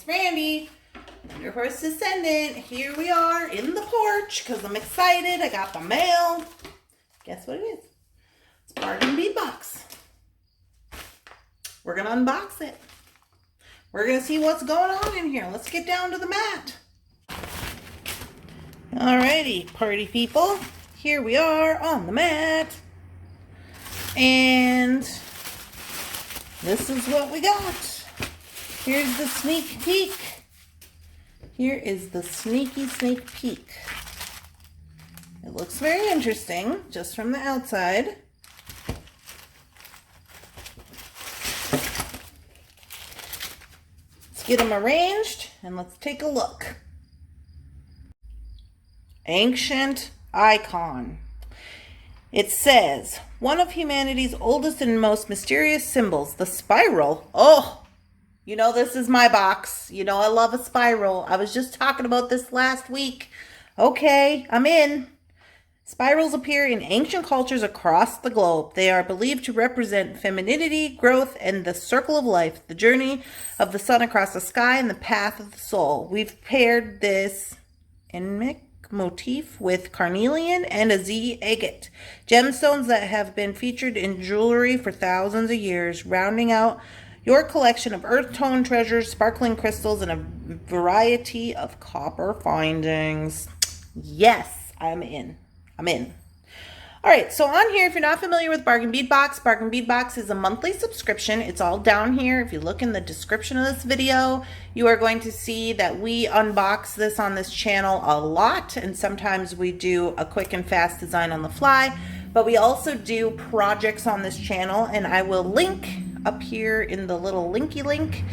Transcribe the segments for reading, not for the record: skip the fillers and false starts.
it's Randee, Thunderhorse Descendant. Here we are in the porch because I'm excited. I got the mail. Guess what it is? It's Bargain Bead Box. We're going to unbox it. We're going to see what's going on in here. Let's get down to the mat. Alrighty, party people. Here we are on the mat. And this is what we got. Here's the sneak peek. Here is the sneaky sneak peek. It looks very interesting just from the outside. Let's get them arranged and let's take a look. Ancient icon. It says, one of humanity's oldest and most mysterious symbols, the spiral. Oh, you know this is my box. You know I love a spiral. I was just talking about this last week. Okay, I'm in. Spirals appear in ancient cultures across the globe. They are believed to represent femininity, growth, and the circle of life, the journey of the sun across the sky, and the path of the soul. We've paired this enigmatic motif with Carnelian and a Z agate, gemstones that have been featured in jewelry for thousands of years, rounding out your collection of earth tone treasures, sparkling crystals, and a variety of copper findings. Yes, I'm in. I'm in. All right, so on here, if you're not familiar with Bargain Bead Box is a monthly subscription. It's all down here. If you look in the description of this video, you are going to see that we unbox this on this channel a lot, and sometimes we do a quick and fast design on the fly, but we also do projects on this channel, and I will link up here in the little linky link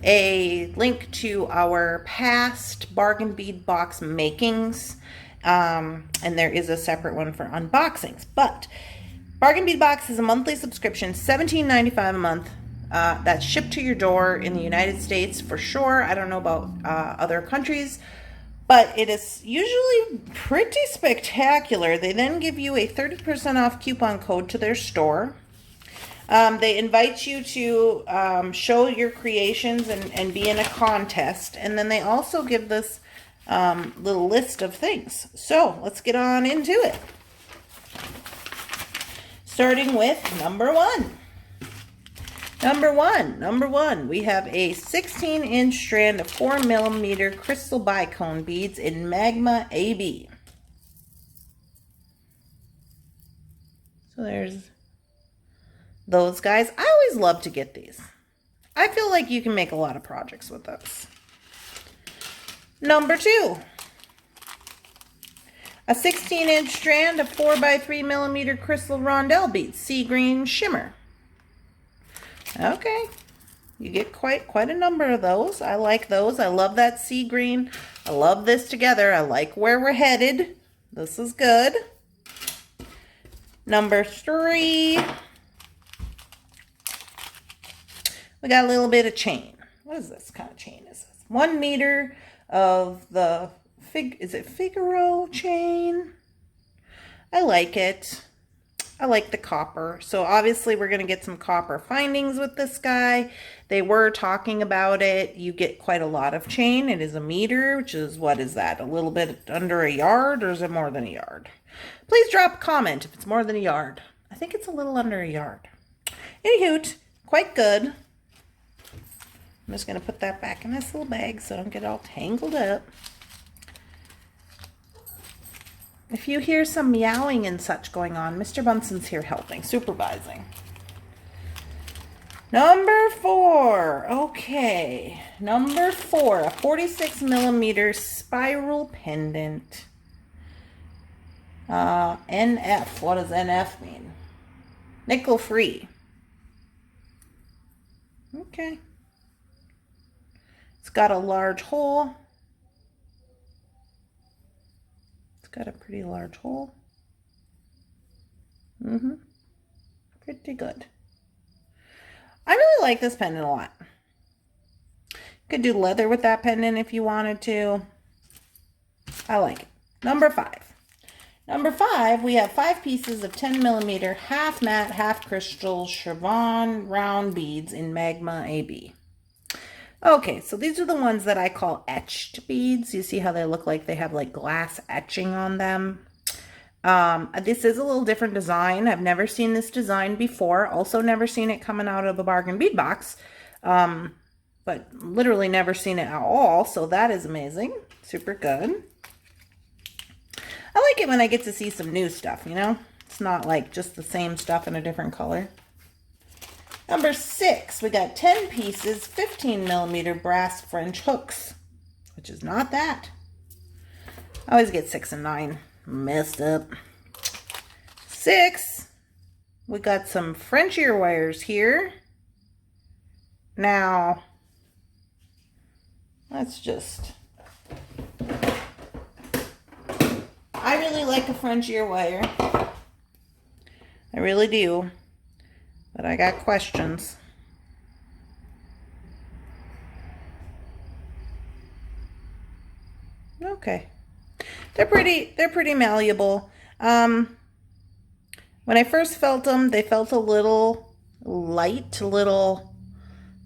a link to our past Bargain Bead Box makings. And there is a separate one for unboxings, but Bargain Bead Box is a monthly subscription, $17.95 a month. That's shipped to your door in the United States for sure. I don't know about other countries, but it is usually pretty spectacular. They then give you a 30% off coupon code to their store. They invite you to show your creations and be in a contest, and then they also give this little list of things. So let's get on into it. Starting with number one. Number one, we have a 16-inch strand of 4mm crystal bicone beads in Magma AB. So there's those guys. I always love to get these. I feel like you can make a lot of projects with those. Number two, a 16-inch strand of 4x3mm crystal rondelle beads, sea green shimmer. Okay, you get quite a number of those. I like those. I love that sea green. I love this together. I like where we're headed. This is good. Number three, we got a little bit of chain. What is this kind of chain? Is this 1 meter of the Figaro Chain? I like it. I like the copper. So obviously we're going to get some copper findings with this guy. They were talking about it. You get quite a lot of chain. It is 1 meter, which is, what is that? A little bit under a yard, or is it more than a yard? Please drop a comment if it's more than a yard. I think it's a little under a yard. Anywho, quite good. I'm just going to put that back in this little bag so I don't get all tangled up. If you hear some meowing and such going on, Mr. Bunson's here helping, supervising. Number four. Okay. Number four, a 46mm spiral pendant. NF. What does NF mean? Nickel free. Okay. It's got a large hole. It's got a pretty large hole. Pretty good. I really like this pendant a lot. You could do leather with that pendant if you wanted to. I like it. Number five. Number five, we have 5 pieces of 10mm half matte, half crystal chevron round beads in Magma AB. Okay, so these are the ones that I call etched beads. You see how they look like they have like glass etching on them? This is a little different design. I've never seen this design before. Also never seen it coming out of a Bargain Bead Box. But literally never seen it at all. So that is amazing. Super good. I like it when I get to see some new stuff, you know? It's not like just the same stuff in a different color. Number 6, we got 10 pieces, 15mm brass French hooks, which is not that. I always get 6 and 9 messed up. 6, we got some French ear wires here. Now, let's just, I really like a French ear wire. I really do. But I got questions. Okay. They're pretty malleable. When I first felt them, they felt a little light, a little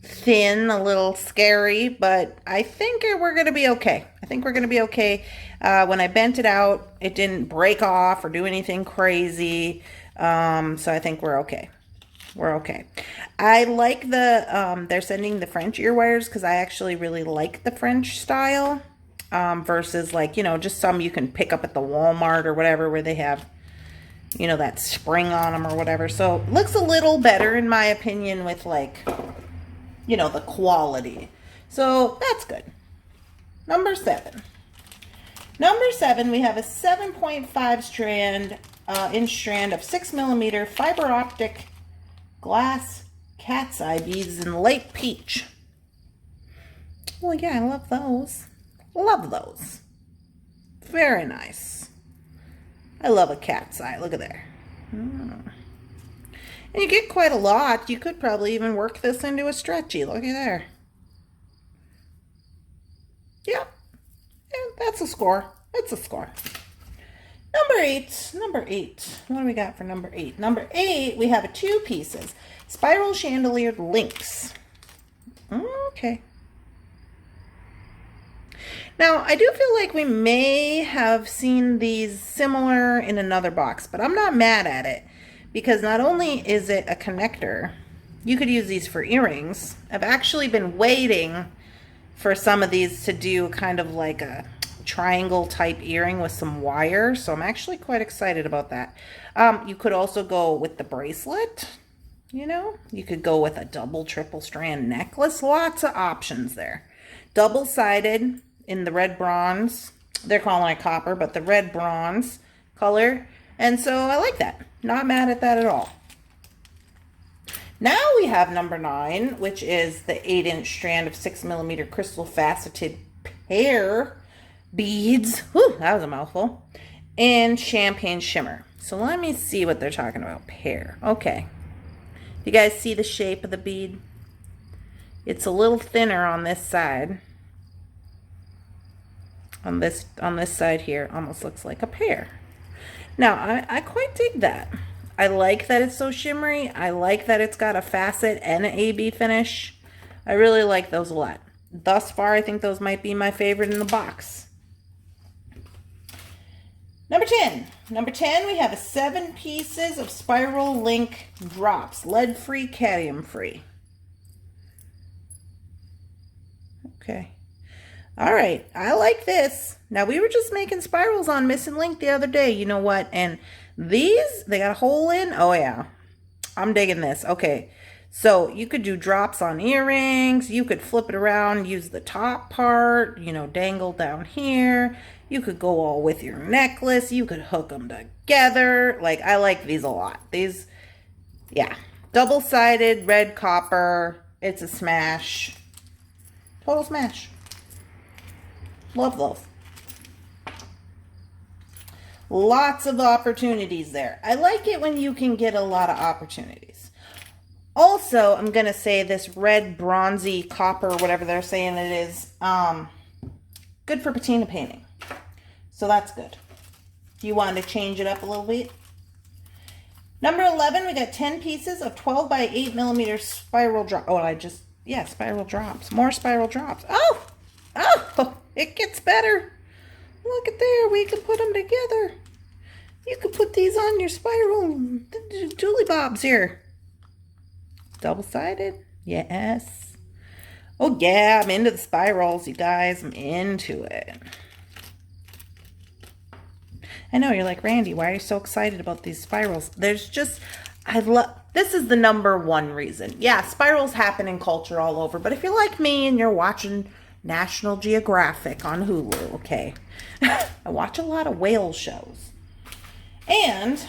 thin, a little scary, but I think we're going to be okay. I think we're going to be okay. When I bent it out, it didn't break off or do anything crazy. So I think we're okay. We're okay. I like the, they're sending the French ear wires because I actually really like the French style versus like, you know, just some you can pick up at the Walmart or whatever where they have, you know, that spring on them or whatever. So it looks a little better in my opinion with like, you know, the quality. So that's good. Number 7. Number 7, we have a 7.5 strand, inch strand of 6mm fiber optic glass cat's eye beads in light peach. Well, yeah, I love those. Love those. Very nice. I love a cat's eye. Look at there. And you get quite a lot. You could probably even work this into a stretchy. Look at there. Yep. Yeah, that's a score. That's a score. Number 8. Number 8. What do we got for number 8? Number 8, we have a 2 pieces. Spiral Chandelier links. Okay. Now, I do feel like we may have seen these similar in another box, but I'm not mad at it because not only is it a connector, you could use these for earrings. I've actually been waiting for some of these to do kind of like a triangle type earring with some wire, so I'm actually quite excited about that. You could also go with the bracelet, you know, you could go with a double triple strand necklace. Lots of options there. Double-sided in the red bronze, they're calling it copper, but the red bronze color, and so I like that. Not mad at that at all. Now we have number 9, which is the 8-inch strand of 6mm crystal faceted Pear beads. Whew, that was a mouthful. And champagne shimmer. So let me see what they're talking about. Pear. Okay. You guys see the shape of the bead? It's a little thinner on this side. On this side here, almost looks like a pear. Now, I quite dig that. I like that it's so shimmery. I like that it's got a facet and an AB finish. I really like those a lot. Thus far, I think those might be my favorite in the box. Number 10. Number 10, we have 7 pieces of spiral link drops. Lead-free, cadmium-free. Okay. All right. I like this. Now, we were just making spirals on Missing Link the other day. You know what? And these, they got a hole in. Oh, yeah. I'm digging this. Okay. So you could do drops on earrings. You could flip it around, use the top part, you know, dangle down here. You could go all with your necklace. You could hook them together. Like, I like these a lot. These, yeah. Double-sided, red copper. It's a smash. Total smash. Love those. Lots of opportunities there. I like it when you can get a lot of opportunities. Also, I'm going to say this red, bronzy, copper, whatever they're saying it is, good for patina painting. So that's good. Do you want to change it up a little bit? Number 11, we got 10 pieces of 12 by 8 millimeter spiral drop. Oh, I just Yeah, spiral drops. More spiral drops. Oh! Oh! It gets better. Look at there. We can put them together. You can put these on your spiral Julie Bobs here. Double-sided. Yes. Oh, yeah. I'm into the spirals, you guys. I'm into it. I know, you're like, Randee, why are you so excited about these spirals? There's just, this is the #1 reason. Yeah, spirals happen in culture all over, but if you're like me and you're watching National Geographic on Hulu, okay, I watch a lot of whale shows. And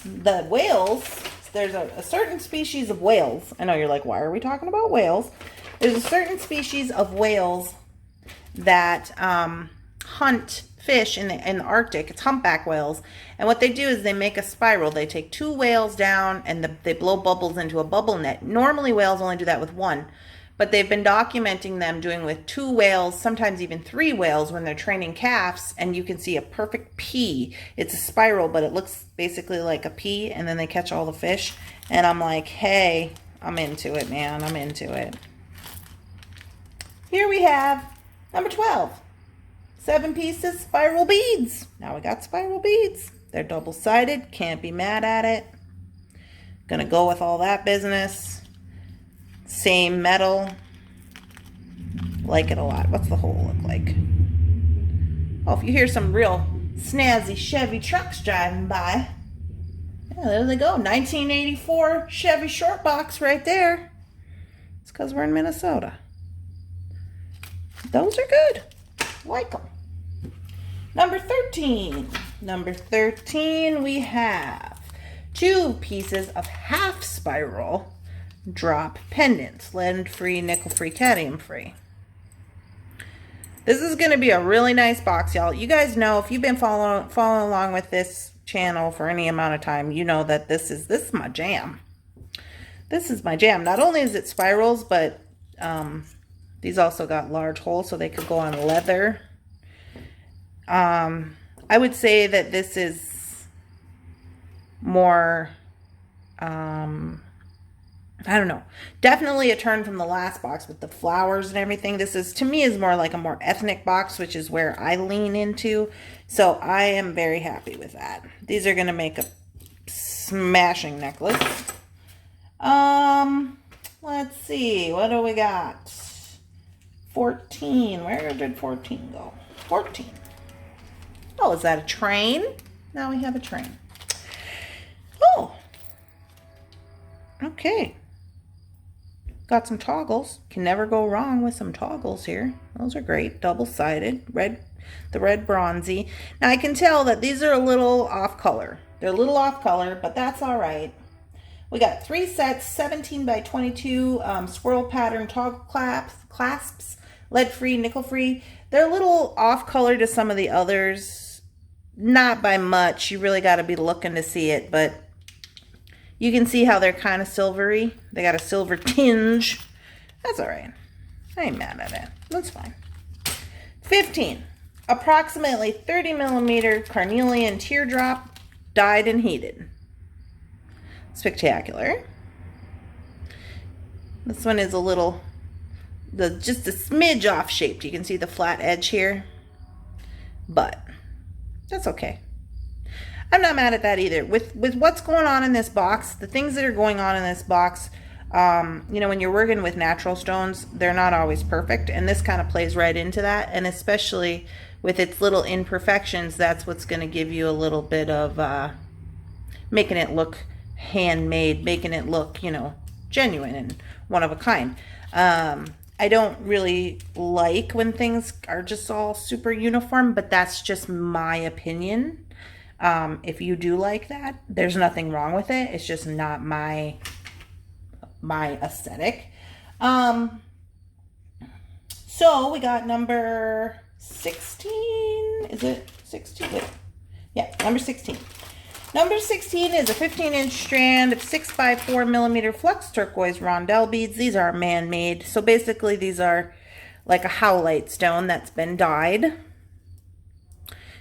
the whales, there's a certain species of whales. I know you're like, why are we talking about whales? There's a certain species of whales that hunt fish in the Arctic. It's humpback whales. And what they do is they make a spiral. They take 2 whales down and they blow bubbles into a bubble net. Normally whales only do that with 1. But they've been documenting them doing with 2 whales, sometimes even 3 whales when they're training calves, and you can see a perfect P. It's a spiral, but it looks basically like a P, and then they catch all the fish. And I'm like, hey, I'm into it, man. I'm into it. Here we have number 12. 7 pieces spiral beads. Now we got spiral beads. They're double-sided. Can't be mad at it. Gonna go with all that business. Same metal. Like it a lot. What's the hole look like? Oh, if you hear some real snazzy Chevy trucks driving by. Yeah, there they go. 1984 Chevy short box right there. It's because we're in Minnesota. Those are good. Like them. Number 13. Number 13, we have 2 pieces of half spiral drop pendants, lead-free, nickel-free, cadmium-free. This is going to be a really nice box, y'all. You guys know, if you've been following along with this channel for any amount of time, you know that this is my jam. This is my jam. Not only is it spirals, but these also got large holes, so they could go on leather. I would say that this is more, I don't know. Definitely a turn from the last box with the flowers and everything. This is, to me, is more like a more ethnic box, which is where I lean into. So I am very happy with that. These are going to make a smashing necklace. Let's see. What do we got? 14. Where did 14 go? 14. Oh, is that a train? Now we have a train. Oh. Okay. Got some toggles. Can never go wrong with some toggles here. Those are great. Double-sided. Red, the red bronzy. Now I can tell that these are a little off color. They're a little off color, but that's all right. We got 3 sets, 17 by 22 swirl pattern toggle clasps, lead-free, nickel-free. They're a little off color to some of the others. Not by much. You really got to be looking to see it, but you can see how they're kind of silvery. They got a silver tinge. That's all right. I ain't mad at it. That's fine. 15. Approximately 30 millimeter Carnelian teardrop, dyed and heated. Spectacular. This one is a little, just a smidge off shaped. You can see the flat edge here, but that's okay. I'm not mad at that either. With what's going on in this box, the things that are going on in this box, you know, when you're working with natural stones, they're not always perfect, and this kind of plays right into that. And especially with its little imperfections, that's what's going to give you a little bit of making it look handmade, making it look, you know, genuine and one of a kind. I don't really like when things are just all super uniform, but that's just my opinion. If you do like that, there's nothing wrong with it. It's just not my aesthetic. So we got number 16. Is it 16? Wait. Yeah, number 16. Number 16 is a 15-inch strand of 6 by 4 millimeter flux turquoise rondelle beads. These are man-made. So basically these are like a howlite stone that's been dyed.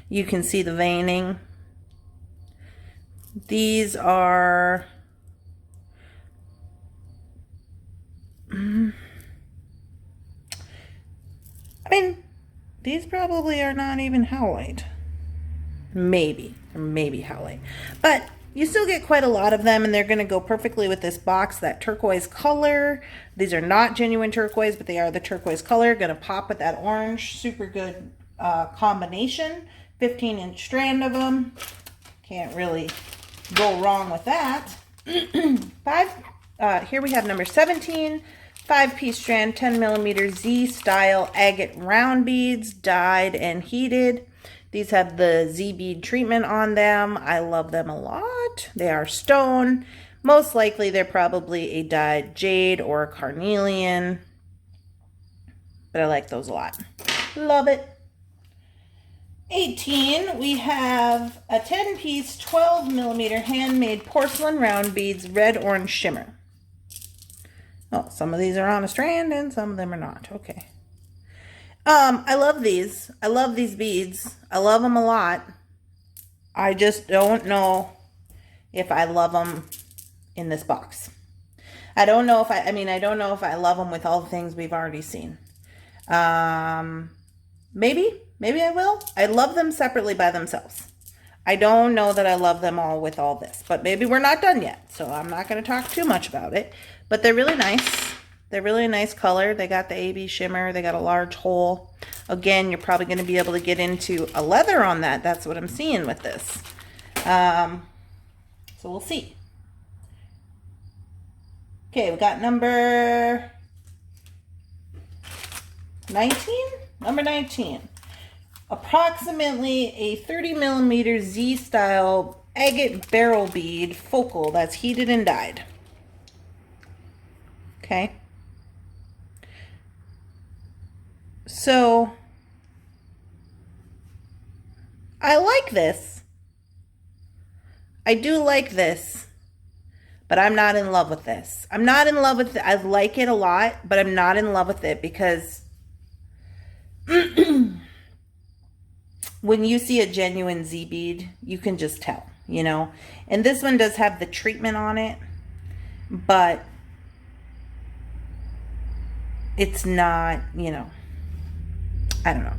You can see the veining. These are I mean, these probably are not even howlite. Maybe howlite. But you still get quite a lot of them, and they're going to go perfectly with this box, that turquoise color. These are not genuine turquoise, but they are the turquoise color. Going to pop with that orange. Super good combination. 15-inch strand of them. Can't really go wrong with that. Here we have number 17. 5-piece strand, 10mm Z style agate round beads, dyed and heated. These have the Z bead treatment on them. I love them a lot. They are stone. Most likely they're probably a dyed jade or a carnelian. But I like those a lot. Love it. 18, we have a 10-piece 12mm handmade porcelain round beads, red orange shimmer. Oh, some of these are on a strand and some of them are not. Okay. I love these. I love these beads. I love them a lot. I just don't know if I love them in this box. I don't know if I don't know if I love them with all the things we've already seen. Maybe I will. I love them separately by themselves. I don't know that I love them all with all this, but maybe we're not done yet, so I'm not going to talk too much about it. But they're really nice. They're really a nice color. They got the AB shimmer. They got a large hole. Again, you're probably going to be able to get into a leather on that. That's what I'm seeing with this. So we'll see. Okay, we got number 19? Number 19. Approximately a 30mm Z style agate barrel bead focal that's heated and dyed. Okay. So I like this. I do like this, but I'm not in love with this. I'm not in love with it. I like it a lot, but I'm not in love with it because when you see a genuine Z bead, you can just tell, you know. And this one does have the treatment on it, but it's not, you know, I don't know.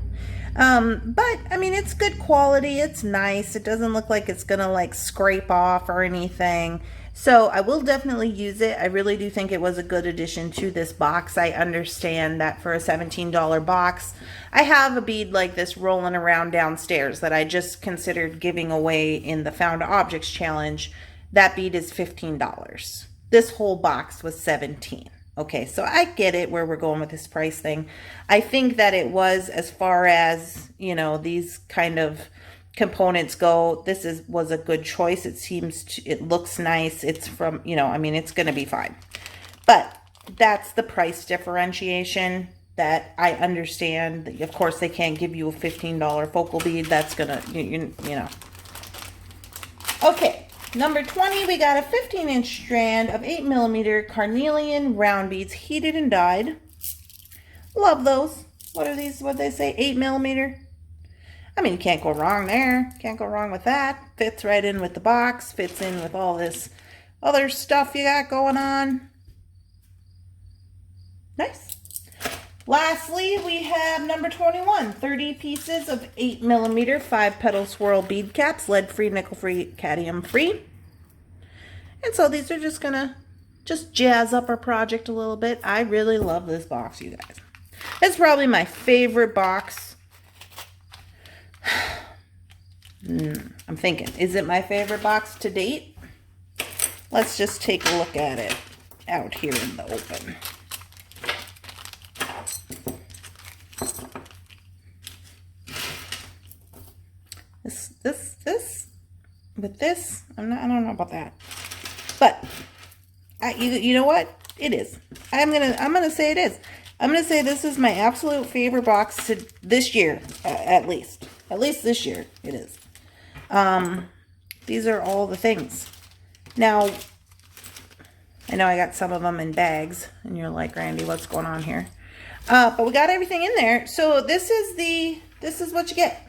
But I mean, it's good quality. It's nice. It doesn't look like it's gonna like scrape off or anything. So I will definitely use it. I really do think it was a good addition to this box. I understand that for a $17 box, I have a bead like this rolling around downstairs that I just considered giving away in the Found Objects Challenge. That bead is $15. This whole box was $17. Okay, so I get it where we're going with this price thing. I think that it was, as far as, you know, these kind of components go, this was a good choice. It looks nice. It's from, you know, I mean, it's going to be fine. But that's the price differentiation that I understand. Of course, they can't give you a $15 focal bead. That's going to, you know. Okay. Number 20, we got a 15-inch strand of 8mm carnelian round beads, heated and dyed. Love those. What are these? What they say? 8mm. I mean, you can't go wrong there. Can't go wrong with that. Fits right in with the box. Fits in with all this other stuff you got going on. Nice. Lastly, we have number 21, 30 pieces of 8mm 5-petal swirl bead caps, lead-free, nickel-free, cadmium-free. And so these are just gonna jazz up our project a little bit. I really love this box, you guys. It's probably my favorite box. I'm thinking, is it my favorite box to date? Let's just take a look at it out here in the open. With this, I don't know about that, but you know what? It is. I'm gonna say it is. I'm gonna say this is my absolute favorite box to this year, at least this year it is. These are all the things. Now, I know I got some of them in bags, and you're like, Randee, what's going on here? But we got everything in there. So this is what you get.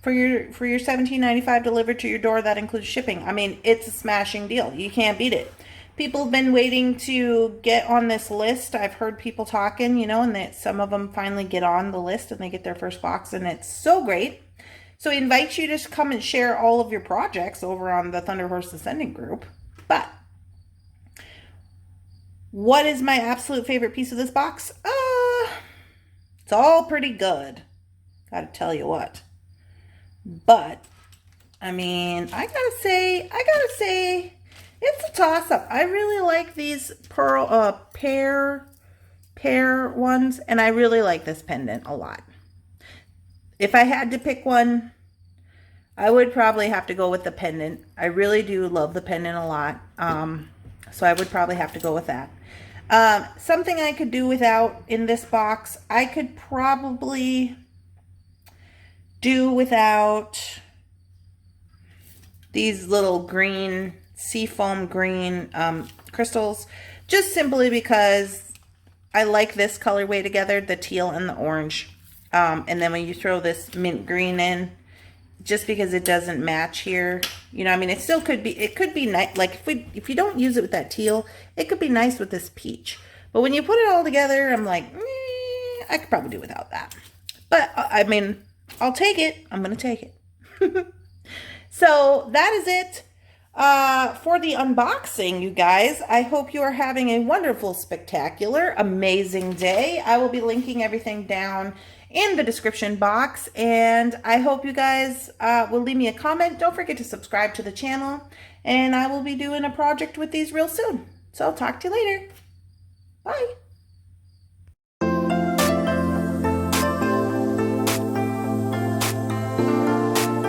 For your $17.95 delivered to your door. That includes shipping. I mean, it's a smashing deal. You can't beat it. People have been waiting to get on this list. I've heard people talking, you know, and that some of them finally get on the list and they get their first box, and it's so great. So we invite you to come and share all of your projects over on the Thunderhorse Descendant Group. But what is my absolute favorite piece of this box? It's all pretty good. Gotta tell you what. But, I mean, I gotta say, it's a toss-up. I really like these pear ones, and I really like this pendant a lot. If I had to pick one, I would probably have to go with the pendant. I really do love the pendant a lot. So I would probably have to go with that. Something I could do without in this box, I could probably do without these little green, seafoam green crystals, just simply because I like this colorway together, the teal and the orange. And then when you throw this mint green in, just because it doesn't match here, you know, I mean, it still could be, it could be nice. Like if you don't use it with that teal, it could be nice with this peach. But when you put it all together, I'm like, I could probably do without that. But I mean, I'll take it. I'm going to take it. So that is it for the unboxing, you guys. I hope you are having a wonderful, spectacular, amazing day. I will be linking everything down in the description box, and I hope you guys will leave me a comment. Don't forget to subscribe to the channel, and I will be doing a project with these real soon. So I'll talk to you later. Bye.